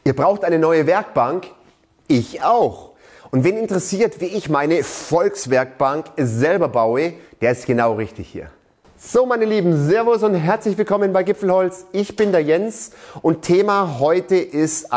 Ihr braucht eine neue Werkbank? Ich auch. Und wen interessiert, wie ich meine Volkswerkbank selber baue, der ist genau richtig hier. So meine Lieben, Servus und herzlich willkommen bei Gipfelholz. Ich bin der Jens und Thema heute ist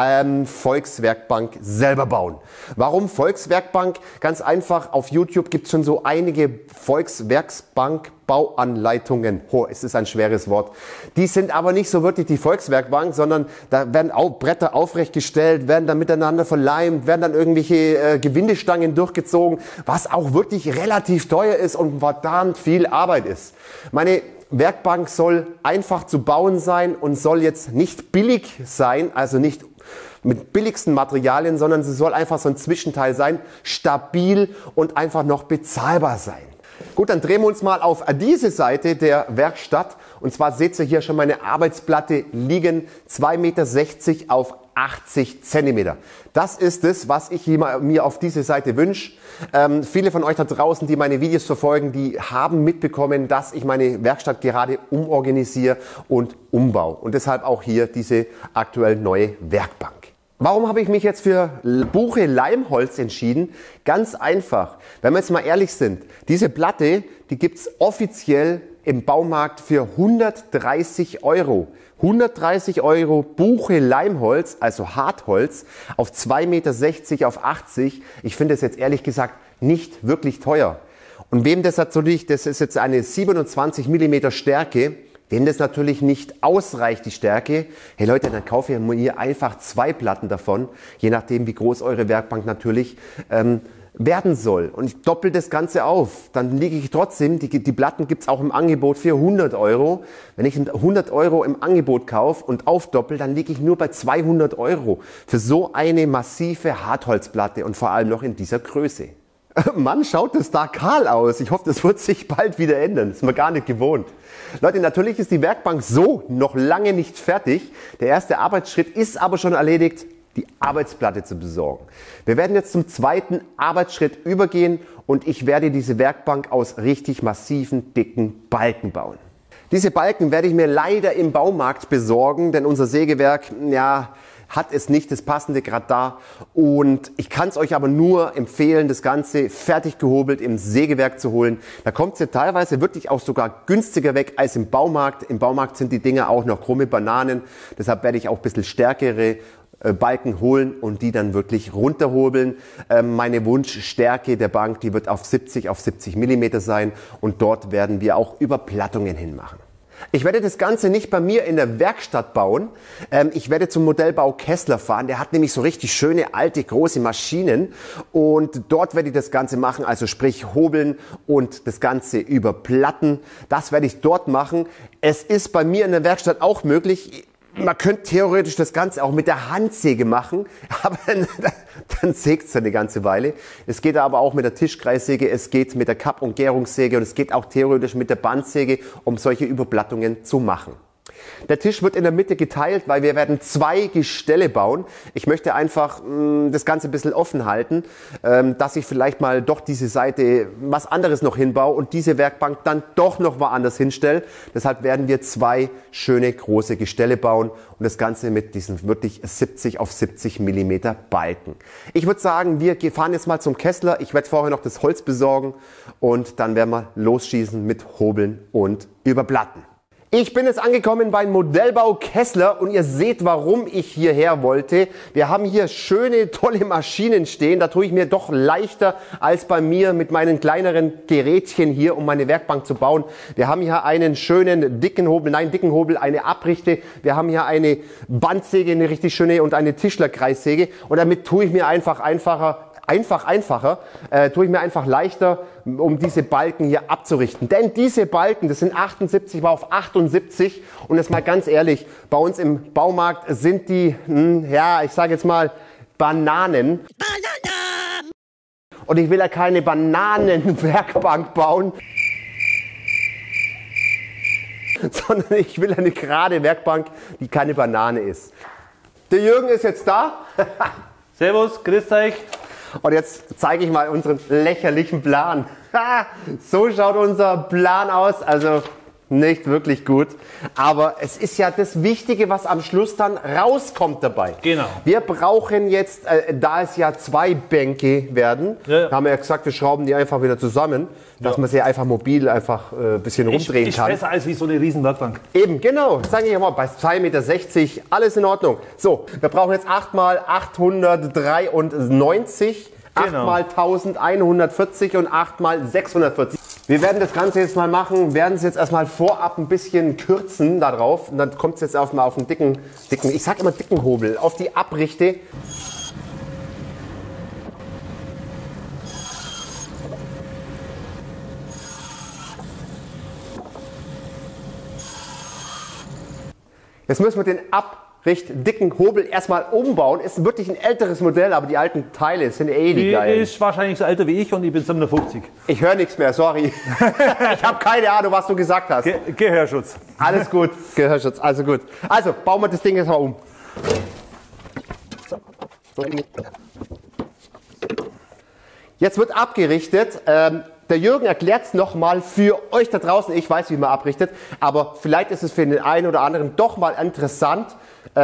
Volkswerkbank selber bauen. Warum Volkswerkbank? Ganz einfach, auf YouTube gibt es schon so einige Volkswerkbank-Bauanleitungen. Es ist ein schweres Wort. Die sind aber nicht so wirklich die Volkswerkbank, sondern da werden auch Bretter aufrecht gestellt, werden dann miteinander verleimt, werden dann irgendwelche Gewindestangen durchgezogen, was auch wirklich relativ teuer ist und verdammt viel Arbeit ist. Meine Werkbank soll einfach zu bauen sein und soll jetzt nicht billig sein, also nicht mit billigsten Materialien, sondern sie soll einfach so ein Zwischenteil sein, stabil und einfach noch bezahlbar sein. Gut, dann drehen wir uns mal auf diese Seite der Werkstatt und zwar seht ihr hier schon meine Arbeitsplatte liegen, 2,60 Meter auf 80 Zentimeter. Das ist es, was ich mir auf diese Seite wünsche. Viele von euch da draußen, die meine Videos verfolgen, die haben mitbekommen, dass ich meine Werkstatt gerade umorganisiere und umbaue. Und deshalb auch hier diese aktuell neue Werkbank. Warum habe ich mich jetzt für Buche-Leimholz entschieden? Ganz einfach. Wenn wir jetzt mal ehrlich sind, diese Platte, die gibt es offiziell im Baumarkt für 130 Euro. 130 Euro Buche-Leimholz, also Hartholz, auf 2,60 Meter auf 80. Ich finde es jetzt ehrlich gesagt nicht wirklich teuer. Und wem das natürlich, das ist jetzt eine 27 mm Stärke, wem das natürlich nicht ausreicht, die Stärke, hey Leute, dann kauft ihr mir einfach 2 Platten davon, je nachdem wie groß eure Werkbank natürlich werden soll. Und ich doppel das Ganze auf. Dann liege ich trotzdem, die Platten gibt es auch im Angebot für 100 Euro. Wenn ich 100 Euro im Angebot kaufe und aufdoppel, dann liege ich nur bei 200 Euro für so eine massive Hartholzplatte und vor allem noch in dieser Größe. Mann, schaut das da kahl aus. Ich hoffe, das wird sich bald wieder ändern. Das ist mir gar nicht gewohnt. Leute, natürlich ist die Werkbank so noch lange nicht fertig. Der erste Arbeitsschritt ist aber schon erledigt, die Arbeitsplatte zu besorgen. Wir werden jetzt zum zweiten Arbeitsschritt übergehen und ich werde diese Werkbank aus richtig massiven, dicken Balken bauen. Diese Balken werde ich mir leider im Baumarkt besorgen, denn unser Sägewerk, ja, hat es nicht das passende gerade da und ich kann es euch aber nur empfehlen, das Ganze fertig gehobelt im Sägewerk zu holen. Da kommt es ja teilweise wirklich auch sogar günstiger weg als im Baumarkt. Im Baumarkt sind die Dinger auch noch krumme Bananen, deshalb werde ich auch ein bisschen stärkere Balken holen und die dann wirklich runterhobeln. Meine Wunschstärke der Bank, die wird auf 70 mm sein und dort werden wir auch Überplattungen hinmachen. Ich werde das Ganze nicht bei mir in der Werkstatt bauen. Ich werde zum Modellbau Kessler fahren. Der hat nämlich so richtig schöne, alte, große Maschinen. Und dort werde ich das Ganze machen, also sprich hobeln und das Ganze überplatten. Das werde ich dort machen. Es ist bei mir in der Werkstatt auch möglich. Man könnte theoretisch das Ganze auch mit der Handsäge machen, aber dann sägt es eine ganze Weile. Es geht aber auch mit der Tischkreissäge, es geht mit der Kapp- und Gärungssäge und es geht auch theoretisch mit der Bandsäge, um solche Überplattungen zu machen. Der Tisch wird in der Mitte geteilt, weil wir werden 2 Gestelle bauen. Ich möchte einfach das Ganze ein bisschen offen halten, dass ich vielleicht mal doch diese Seite was anderes noch hinbaue und diese Werkbank dann doch noch woanders hinstelle. Deshalb werden wir 2 schöne große Gestelle bauen und das Ganze mit diesen wirklich 70 mm Balken. Ich würde sagen, wir fahren jetzt mal zum Kessler. Ich werde vorher noch das Holz besorgen und dann werden wir losschießen mit Hobeln und Überplatten. Ich bin jetzt angekommen beim Modellbau Kessler und ihr seht, warum ich hierher wollte. Wir haben hier schöne, tolle Maschinen stehen. Da tue ich mir doch leichter als bei mir mit meinen kleineren Gerätchen hier, um meine Werkbank zu bauen. Wir haben hier einen schönen dicken Hobel, eine Abrichte. Wir haben hier eine Bandsäge, eine richtig schöne und eine Tischlerkreissäge. Und damit tue ich mir einfach leichter, um diese Balken hier abzurichten. Denn diese Balken, das sind 78 mal auf 78 und jetzt mal ganz ehrlich, bei uns im Baumarkt sind die, ja, ich sage jetzt mal Bananen. Und ich will ja keine Bananenwerkbank bauen, sondern ich will eine gerade Werkbank, die keine Banane ist. Der Jürgen ist jetzt da. Servus, grüßt euch. Und jetzt zeige ich mal unseren lächerlichen Plan. So schaut unser Plan aus. Also nicht wirklich gut. Aber es ist ja das Wichtige, was am Schluss dann rauskommt dabei. Genau. Wir brauchen jetzt, da es ja 2 Bänke werden, haben wir ja gesagt, wir schrauben die einfach wieder zusammen, dass man sie einfach mobil einfach ein bisschen rumdrehen kann. Besser als wie so eine riesen Werkbank. Eben, genau, sage ich mal, bei 2,60 Meter, alles in Ordnung. So, wir brauchen jetzt 8 mal 893, 8 mal 1140 und 8 mal 640. Wir werden das Ganze jetzt mal machen, werden es jetzt erstmal vorab ein bisschen kürzen da drauf. Und dann kommt es jetzt mal auf einen dicken, ich sag immer dicken Hobel, auf die Abrichte. Jetzt müssen wir den dicken Hobel erstmal umbauen. Ist wirklich ein älteres Modell, aber die alten Teile sind eh die geil. Die ist wahrscheinlich so älter wie ich und ich bin 57. Ich höre nichts mehr, sorry. Ich habe keine Ahnung, was du gesagt hast. Gehörschutz. Alles gut, Gehörschutz, also gut. Also, bauen wir das Ding jetzt mal um. Jetzt wird abgerichtet. Der Jürgen erklärt es nochmal für euch da draußen. Ich weiß, wie man abrichtet, aber vielleicht ist es für den einen oder anderen doch mal interessant.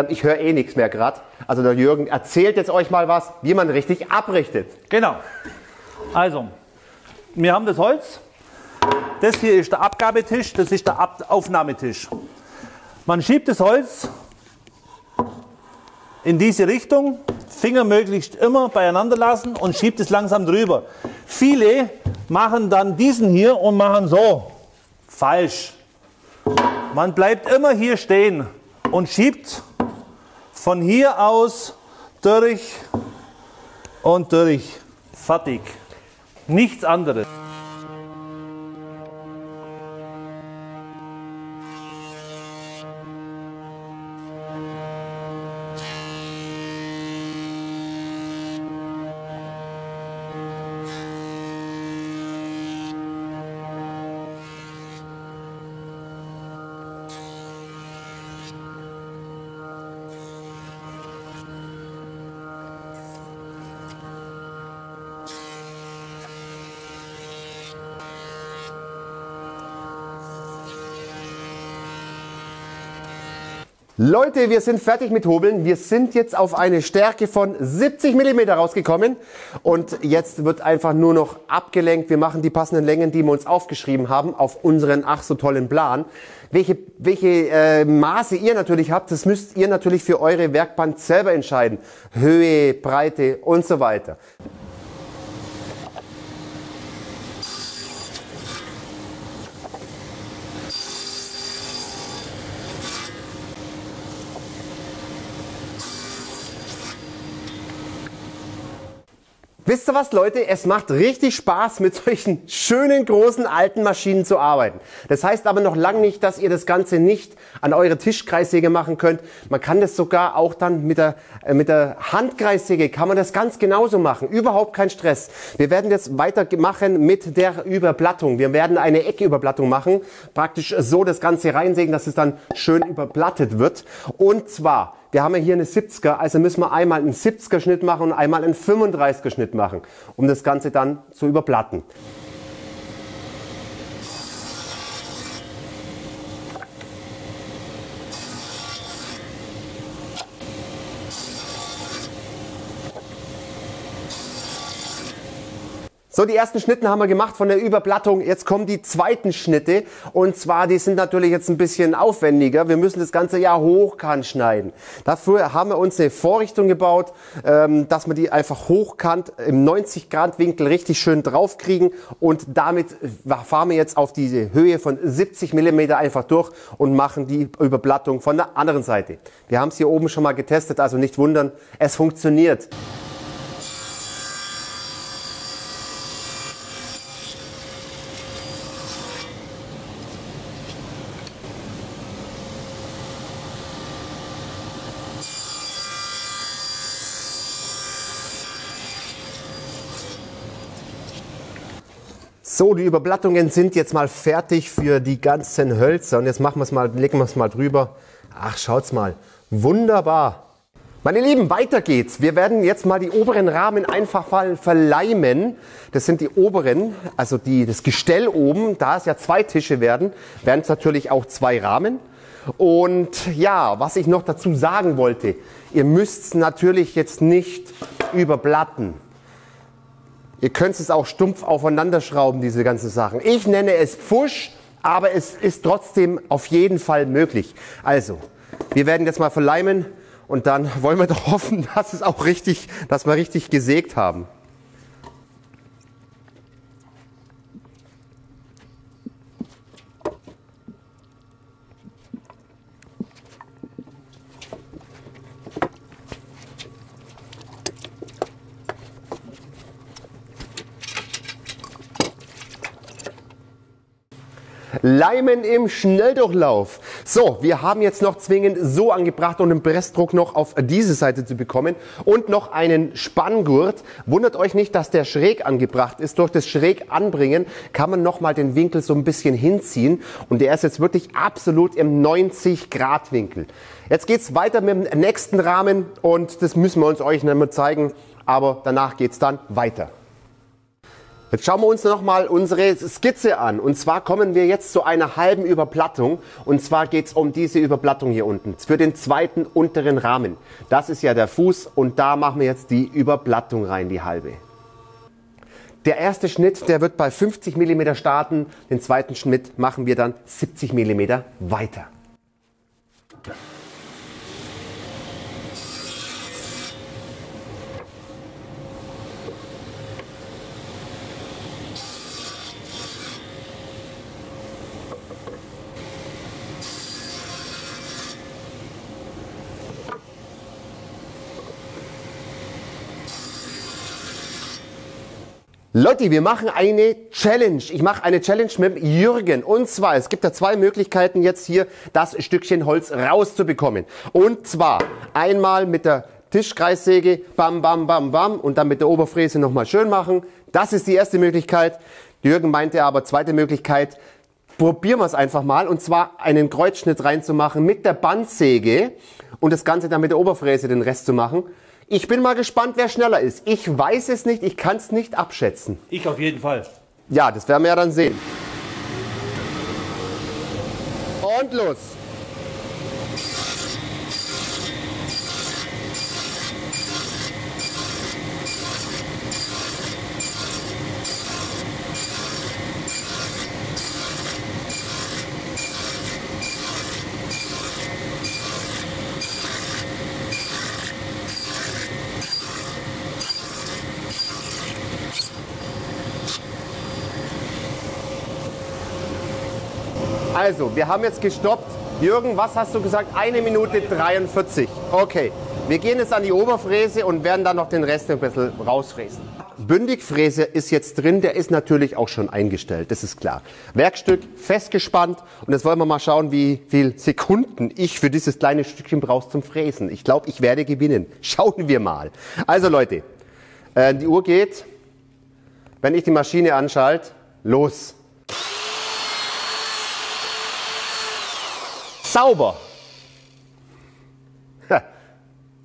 Ich höre eh nichts mehr gerade. Also der Jürgen erzählt jetzt euch mal was, wie man richtig abrichtet. Genau. Also, wir haben das Holz. Das hier ist der Abgabetisch, das ist der Aufnahmetisch. Man schiebt das Holz in diese Richtung, Finger möglichst immer beieinander lassen und schiebt es langsam drüber. Viele machen dann diesen hier und machen so. Falsch. Man bleibt immer hier stehen und schiebt von hier aus durch und durch. Fertig. Nichts anderes. Leute, wir sind fertig mit Hobeln. Wir sind jetzt auf eine Stärke von 70 mm rausgekommen. Und jetzt wird einfach nur noch abgelenkt. Wir machen die passenden Längen, die wir uns aufgeschrieben haben, auf unseren ach so tollen Plan. Welche Maße ihr natürlich habt, das müsst ihr natürlich für eure Werkbank selber entscheiden. Höhe, Breite und so weiter. Wisst ihr was, Leute? Es macht richtig Spaß, mit solchen schönen, großen, alten Maschinen zu arbeiten. Das heißt aber noch lange nicht, dass ihr das Ganze nicht an eure Tischkreissäge machen könnt. Man kann das sogar auch dann mit der Handkreissäge, kann man das ganz genauso machen. Überhaupt kein Stress. Wir werden jetzt weitermachen mit der Überblattung. Wir werden eine Ecküberblattung machen. Praktisch so das Ganze reinsägen, dass es dann schön überblattet wird. Und zwar... Wir haben ja hier eine 70er, also müssen wir einmal einen 70er Schnitt machen und einmal einen 35er Schnitt machen, um das Ganze dann zu überplatten. So, die ersten Schnitte haben wir gemacht von der Überblattung. Jetzt kommen die zweiten Schnitte. Und zwar, die sind natürlich jetzt ein bisschen aufwendiger. Wir müssen das Ganze ja hochkant schneiden. Dafür haben wir uns eine Vorrichtung gebaut, dass wir die einfach hochkant im 90-Grad-Winkel richtig schön draufkriegen. Und damit fahren wir jetzt auf diese Höhe von 70 mm einfach durch und machen die Überblattung von der anderen Seite. Wir haben es hier oben schon mal getestet, also nicht wundern, es funktioniert. So, die Überblattungen sind jetzt mal fertig für die ganzen Hölzer. Und jetzt machen wir es mal, legen wir es mal drüber. Ach, schaut's mal. Wunderbar. Meine Lieben, weiter geht's. Wir werden jetzt mal die oberen Rahmen einfach mal verleimen. Das sind die oberen, also das Gestell oben. Da es ja 2 Tische werden es natürlich auch 2 Rahmen. Und ja, was ich noch dazu sagen wollte, ihr müsst natürlich jetzt nicht überblatten. Ihr könnt es auch stumpf aufeinander schrauben, diese ganzen Sachen. Ich nenne es Pfusch, aber es ist trotzdem auf jeden Fall möglich. Also, wir werden jetzt mal verleimen. Und dann wollen wir doch hoffen, dass wir richtig gesägt haben. Leimen im Schnelldurchlauf. So, wir haben jetzt noch zwingend so angebracht und den Pressdruck noch auf diese Seite zu bekommen und noch einen Spanngurt. Wundert euch nicht, dass der schräg angebracht ist. Durch das schräg anbringen kann man nochmal den Winkel so ein bisschen hinziehen und der ist jetzt wirklich absolut im 90-Grad-Winkel. Jetzt geht's weiter mit dem nächsten Rahmen und das müssen wir euch nicht mehr zeigen, aber danach geht's dann weiter. Jetzt schauen wir uns noch mal unsere Skizze an. Und zwar kommen wir jetzt zu einer halben Überplattung. Und zwar geht es um diese Überplattung hier unten. Für den zweiten unteren Rahmen. Das ist ja der Fuß und da machen wir jetzt die Überplattung rein, die halbe. Der erste Schnitt, der wird bei 50 mm starten. Den zweiten Schnitt machen wir dann 70 mm weiter. Leute, wir machen eine Challenge. Ich mache eine Challenge mit Jürgen. Und zwar, es gibt da 2 Möglichkeiten jetzt hier, das Stückchen Holz rauszubekommen. Und zwar einmal mit der Tischkreissäge, bam, bam, bam, bam, und dann mit der Oberfräse nochmal schön machen. Das ist die erste Möglichkeit. Jürgen meinte aber, zweite Möglichkeit, probieren wir es einfach mal. Und zwar einen Kreuzschnitt reinzumachen mit der Bandsäge und das Ganze dann mit der Oberfräse den Rest zu machen. Ich bin mal gespannt, wer schneller ist. Ich weiß es nicht, ich kann es nicht abschätzen. Ich auf jeden Fall. Ja, das werden wir ja dann sehen. Und los! Also, wir haben jetzt gestoppt. Jürgen, was hast du gesagt? 1 Minute 43. Okay, wir gehen jetzt an die Oberfräse und werden dann noch den Rest ein bisschen rausfräsen. Bündigfräse ist jetzt drin, der ist natürlich auch schon eingestellt, das ist klar. Werkstück festgespannt und jetzt wollen wir mal schauen, wie viel Sekunden ich für dieses kleine Stückchen brauche zum Fräsen. Ich glaube, ich werde gewinnen. Schauen wir mal. Also Leute, die Uhr geht, wenn ich die Maschine anschalte, los. Sauber.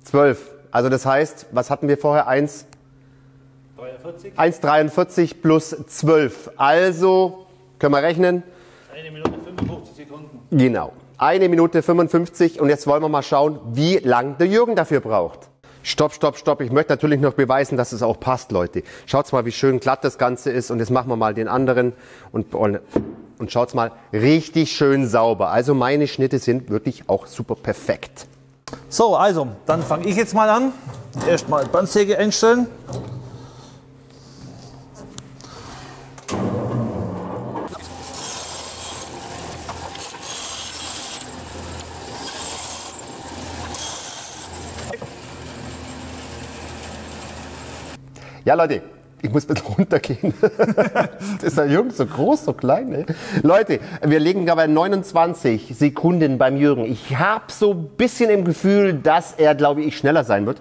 12. Also das heißt, was hatten wir vorher? 1,43 plus 12. Also, können wir rechnen? 1 Minute 55 Sekunden. Genau. 1 Minute 55 und jetzt wollen wir mal schauen, wie lang der Jürgen dafür braucht. Stopp, stopp, stopp. Ich möchte natürlich noch beweisen, dass es auch passt, Leute. Schaut's mal, wie schön glatt das Ganze ist und jetzt machen wir mal den anderen und schaut's mal, richtig schön sauber. Also meine Schnitte sind wirklich auch super perfekt. So, also, dann fange ich jetzt mal an. Erstmal Bandsäge einstellen. Ja, Leute, ich muss ein bisschen runtergehen. Das ist ja Jürgen so groß, so klein. Ne? Leute, wir liegen aber 29 Sekunden beim Jürgen. Ich habe so ein bisschen im Gefühl, dass er, glaube ich, schneller sein wird.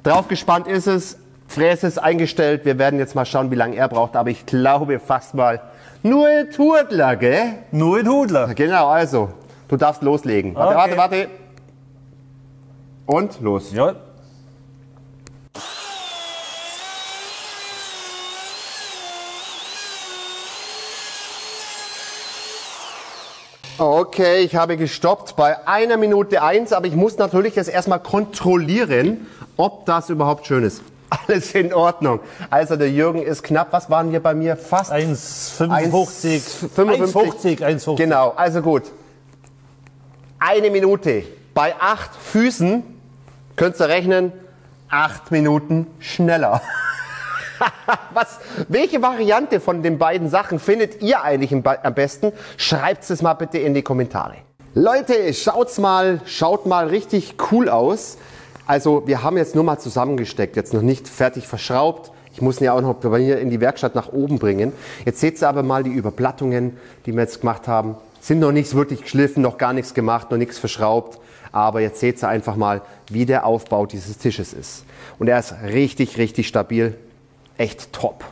Drauf gespannt ist es. Fräse ist eingestellt. Wir werden jetzt mal schauen, wie lange er braucht. Aber ich glaube fast mal, nur ein Hudler, gell? Nur ein Hudler. Genau, also, du darfst loslegen. Warte, Okay. warte. Und los. Ja. Okay, ich habe gestoppt bei 1 Minute 1, aber ich muss natürlich jetzt erstmal kontrollieren, ob das überhaupt schön ist. Alles in Ordnung. Also der Jürgen ist knapp, was waren wir bei mir? Fast 1,55. 1,50. Genau, also gut. 1 Minute bei 8 Füßen, könnt ihr rechnen, 8 Minuten schneller. Welche Variante von den beiden Sachen findet ihr eigentlich am besten? Schreibt es mal bitte in die Kommentare. Leute, schaut mal richtig cool aus. Also wir haben jetzt nur mal zusammengesteckt, jetzt noch nicht fertig verschraubt. Ich muss ihn ja auch noch bei mir in die Werkstatt nach oben bringen. Jetzt seht ihr aber mal die Überplattungen, die wir jetzt gemacht haben. Sind noch nichts wirklich geschliffen, noch gar nichts gemacht, noch nichts verschraubt. Aber jetzt seht ihr einfach mal, wie der Aufbau dieses Tisches ist. Und er ist richtig, richtig stabil. Echt top.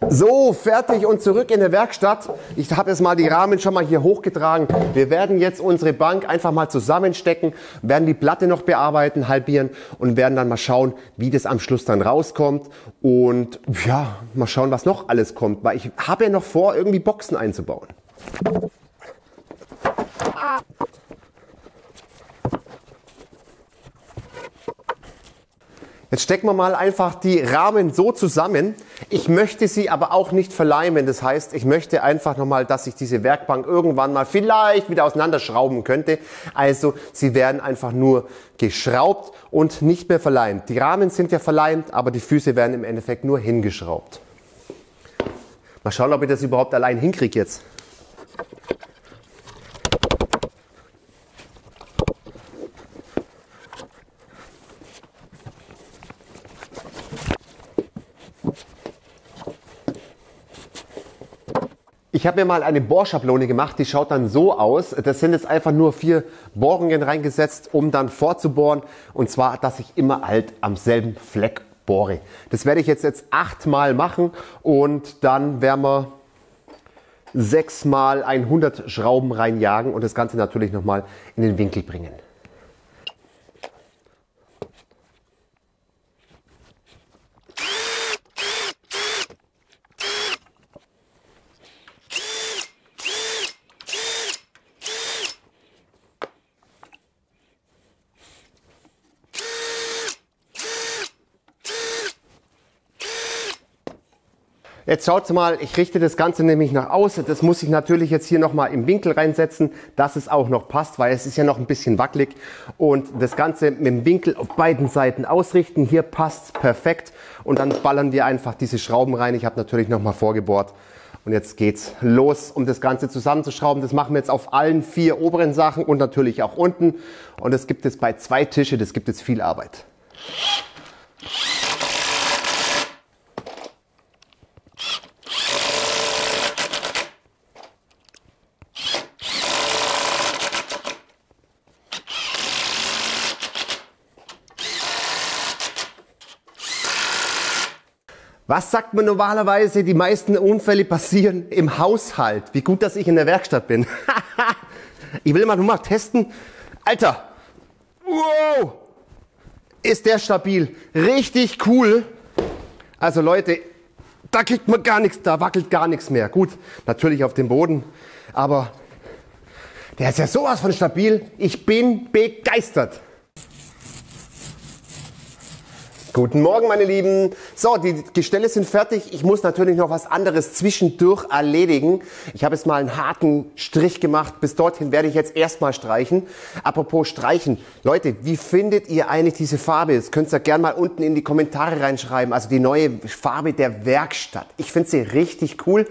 So, fertig und zurück in der Werkstatt. Ich habe jetzt mal die Rahmen schon mal hier hochgetragen. Wir werden jetzt unsere Bank einfach mal zusammenstecken, werden die Platte noch bearbeiten, halbieren und werden dann mal schauen, wie das am Schluss dann rauskommt. Und ja, mal schauen, was noch alles kommt, weil ich habe ja noch vor, irgendwie Boxen einzubauen. Jetzt stecken wir mal einfach die Rahmen so zusammen. Ich möchte sie aber auch nicht verleimen. Das heißt, ich möchte einfach nochmal, dass ich diese Werkbank irgendwann mal vielleicht wieder auseinanderschrauben könnte. Also sie werden einfach nur geschraubt und nicht mehr verleimt. Die Rahmen sind ja verleimt, aber die Füße werden im Endeffekt nur hingeschraubt. Mal schauen, ob ich das überhaupt allein hinkriege jetzt. Ich habe mir mal eine Bohrschablone gemacht, die schaut dann so aus. Das sind jetzt einfach nur 4 Bohrungen reingesetzt, um dann vorzubohren. Und zwar, dass ich immer halt am selben Fleck bohre. Das werde ich jetzt 8 Mal machen und dann werden wir 6 Mal 100 Schrauben reinjagen und das Ganze natürlich nochmal in den Winkel bringen. Jetzt schaut mal, ich richte das Ganze nämlich nach außen. Das muss ich natürlich jetzt hier nochmal im Winkel reinsetzen, dass es auch noch passt, weil es ist ja noch ein bisschen wackelig. Und das Ganze mit dem Winkel auf beiden Seiten ausrichten. Hier passt es perfekt. Und dann ballern wir einfach diese Schrauben rein. Ich habe natürlich nochmal vorgebohrt. Und jetzt geht's los, um das Ganze zusammenzuschrauben. Das machen wir jetzt auf allen 4 oberen Sachen und natürlich auch unten. Und das gibt es bei 2 Tische, das gibt es viel Arbeit. Was sagt man normalerweise? Die meisten Unfälle passieren im Haushalt. Wie gut, dass ich in der Werkstatt bin. Ich will mal nur mal testen. Alter, wow, ist der stabil. Richtig cool. Also Leute, da kriegt man gar nichts, da wackelt gar nichts mehr. Gut, natürlich auf dem Boden, aber der ist ja sowas von stabil. Ich bin begeistert. Guten Morgen, meine Lieben. So, die Gestelle sind fertig. Ich muss natürlich noch was anderes zwischendurch erledigen. Ich habe jetzt mal einen harten Strich gemacht. Bis dorthin werde ich jetzt erstmal streichen. Apropos streichen. Leute, wie findet ihr eigentlich diese Farbe? Das könnt ihr gerne mal unten in die Kommentare reinschreiben. Also die neue Farbe der Werkstatt. Ich finde sie richtig cool.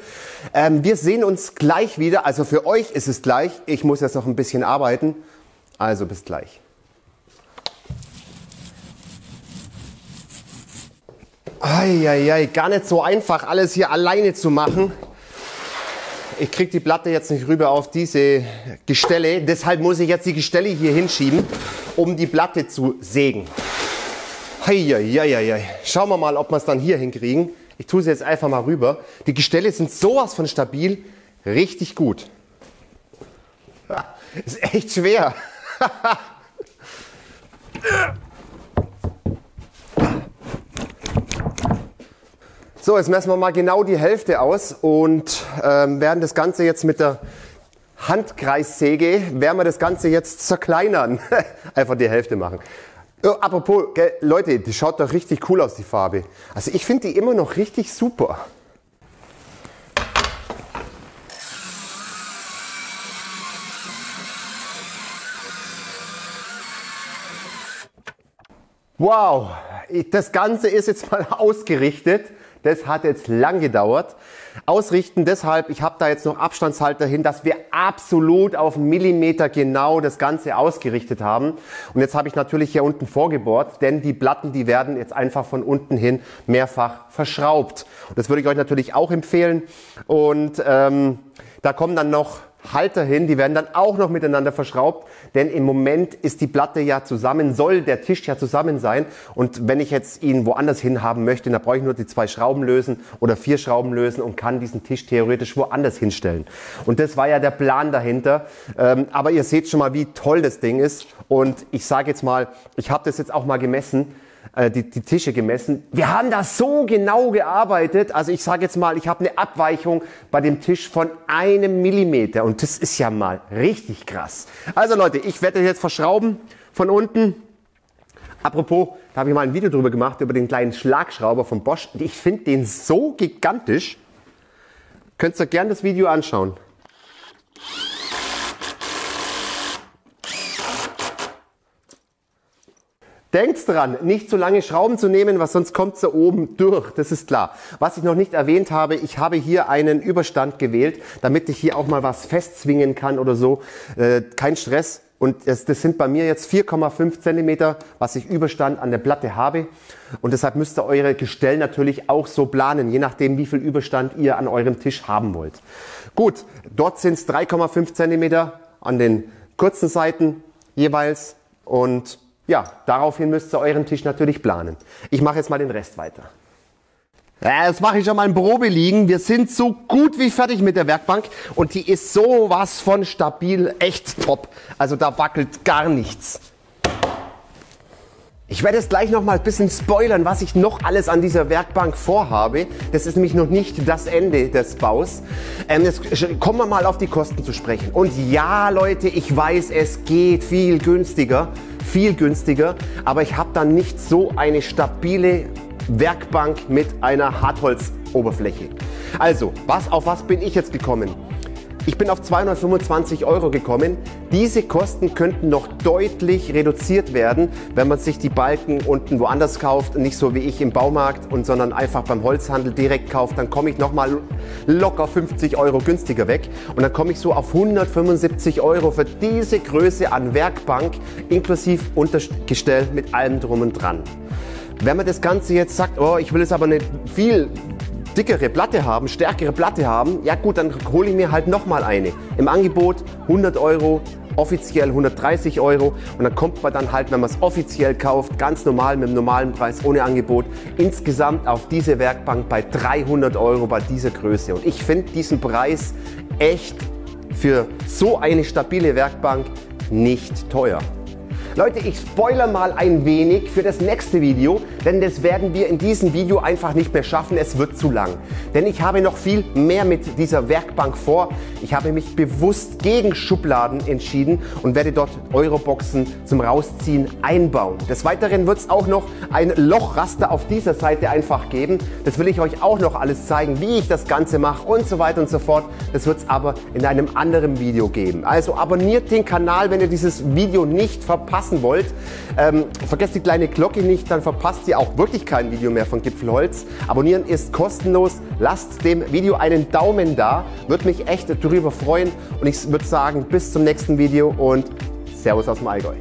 Wir sehen uns gleich wieder. Also für euch ist es gleich. Ich muss jetzt noch ein bisschen arbeiten. Also bis gleich. Eieiei, gar nicht so einfach, alles hier alleine zu machen. Ich kriege die Platte jetzt nicht rüber auf diese Gestelle. Deshalb muss ich jetzt die Gestelle hier hinschieben, um die Platte zu sägen. Eieiei. Schauen wir mal, ob wir es dann hier hinkriegen. Ich tue sie jetzt einfach mal rüber. Die Gestelle sind sowas von stabil. Richtig gut. Ist echt schwer. So, jetzt messen wir mal genau die Hälfte aus und werden das Ganze jetzt mit der Handkreissäge, werden wir das Ganze jetzt zerkleinern. Einfach die Hälfte machen. Apropos, gell, Leute, die schaut doch richtig cool aus, die Farbe. Also ich finde die immer noch richtig super. Wow, das Ganze ist jetzt mal ausgerichtet. Das hat jetzt lang gedauert. Ausrichten deshalb, ich habe da jetzt noch Abstandshalter hin, dass wir absolut auf einen Millimeter genau das Ganze ausgerichtet haben. Und jetzt habe ich natürlich hier unten vorgebohrt, denn die Platten, die werden jetzt einfach von unten hin mehrfach verschraubt. Und das würde ich euch natürlich auch empfehlen. Und da kommen dann noch Halter hin, die werden dann auch noch miteinander verschraubt, denn im Moment ist die Platte ja zusammen, soll der Tisch ja zusammen sein, und wenn ich jetzt ihn woanders hin haben möchte, dann brauche ich nur die 2 Schrauben lösen oder 4 Schrauben lösen und kann diesen Tisch theoretisch woanders hinstellen. Und das war ja der Plan dahinter, aber ihr seht schon mal, wie toll das Ding ist, und ich sage jetzt mal, ich habe das jetzt auch mal gemessen, die Tische gemessen. Wir haben da so genau gearbeitet. Also ich sage jetzt mal, ich habe eine Abweichung bei dem Tisch von 1 Millimeter. Und das ist ja mal richtig krass. Also Leute, ich werde jetzt verschrauben von unten. Apropos, da habe ich mal ein Video drüber gemacht, über den kleinen Schlagschrauber von Bosch. Ich finde den so gigantisch. Könnt ihr gerne das Video anschauen. Denkt dran, nicht zu lange Schrauben zu nehmen, was sonst kommt es da oben durch, das ist klar. Was ich noch nicht erwähnt habe, ich habe hier einen Überstand gewählt, damit ich hier auch mal was festzwingen kann oder so. Kein Stress. Und das sind bei mir jetzt 4,5 cm, was ich Überstand an der Platte habe. Und deshalb müsst ihr eure Gestell natürlich auch so planen, je nachdem wie viel Überstand ihr an eurem Tisch haben wollt. Gut, dort sind es 3,5 cm an den kurzen Seiten jeweils, und ja, daraufhin müsst ihr euren Tisch natürlich planen. Ich mache jetzt mal den Rest weiter. Ja, jetzt mache ich schon mal ein Probeliegen. Wir sind so gut wie fertig mit der Werkbank und die ist sowas von stabil, echt top. Also da wackelt gar nichts. Ich werde jetzt gleich noch mal ein bisschen spoilern, was ich noch alles an dieser Werkbank vorhabe. Das ist nämlich noch nicht das Ende des Baus. Jetzt kommen wir mal auf die Kosten zu sprechen. Und ja, Leute, ich weiß, es geht viel günstiger, aber ich habe dann nicht so eine stabile Werkbank mit einer Hartholzoberfläche. Also, auf was bin ich jetzt gekommen? Ich bin auf 225 € gekommen. Diese Kosten könnten noch deutlich reduziert werden, wenn man sich die Balken unten woanders kauft, nicht so wie ich im Baumarkt, sondern einfach beim Holzhandel direkt kauft. Dann komme ich nochmal locker 50 € günstiger weg und dann komme ich so auf 175 € für diese Größe an Werkbank inklusive Untergestell mit allem drum und dran. Wenn man das Ganze jetzt sagt, oh, ich will jetzt aber eine viel dickere Platte haben, stärkere Platte haben, ja gut, dann hole ich mir halt nochmal eine. Im Angebot 100 €, offiziell 130 € und dann kommt man dann halt, wenn man es offiziell kauft, ganz normal mit dem normalen Preis ohne Angebot, insgesamt auf diese Werkbank bei 300 € bei dieser Größe. Und ich finde diesen Preis echt für so eine stabile Werkbank nicht teuer. Leute, ich spoilere mal ein wenig für das nächste Video, denn das werden wir in diesem Video einfach nicht mehr schaffen, es wird zu lang. Denn ich habe noch viel mehr mit dieser Werkbank vor. Ich habe mich bewusst gegen Schubladen entschieden und werde dort Euroboxen zum Rausziehen einbauen. Des Weiteren wird es auch noch ein Lochraster auf dieser Seite einfach geben. Das will ich euch auch noch alles zeigen, wie ich das Ganze mache und so weiter und so fort. Das wird es aber in einem anderen Video geben. Also abonniert den Kanal, wenn ihr dieses Video nicht verpassen wollt. Vergesst die kleine Glocke nicht, dann verpasst ihr auch wirklich kein Video mehr von Gipfelholz. Abonnieren ist kostenlos. Lasst dem Video einen Daumen da, würde mich echt darüber freuen. Und ich würde sagen, bis zum nächsten Video und Servus aus dem Allgäu.